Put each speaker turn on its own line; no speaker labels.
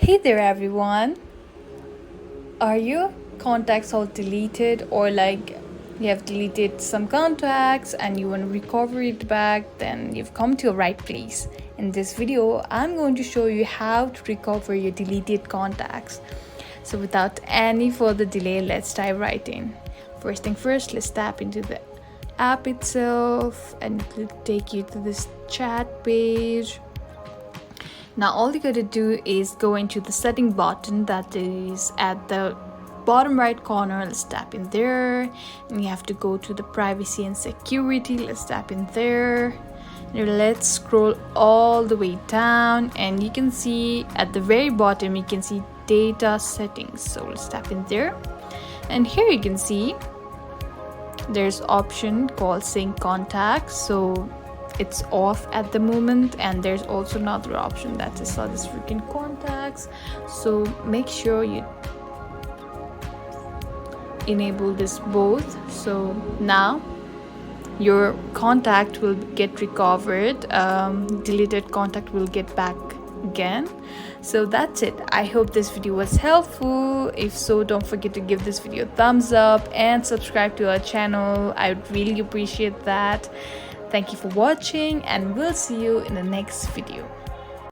Hey there, everyone. Are your contacts all deleted, or like you have deleted some contacts and you want to recover it back? Then you've come to a right place. In this video, I'm going to show you how to recover your deleted contacts. So, without any further delay, let's dive right in. First thing first, let's tap into the app itself and it will take you to this chat page. Now all you gotta do is go into the setting button that is at the bottom right corner. Let's tap in there, and you have to go to the privacy and security. Let's tap in there. Now let's scroll all the way down, and you can see at the very bottom you can see data settings. So let's tap in there, and here you can see there's option called sync contacts. So it's off at the moment, and there's also another option that is this freaking contacts. So make sure you enable this both. So now your contact will get recovered, deleted contact will get back again. So that's it. I hope this video was helpful. If so, don't forget to give this video a thumbs up and subscribe to our channel. I would really appreciate that. Thank you for watching, and we'll see you in the next video.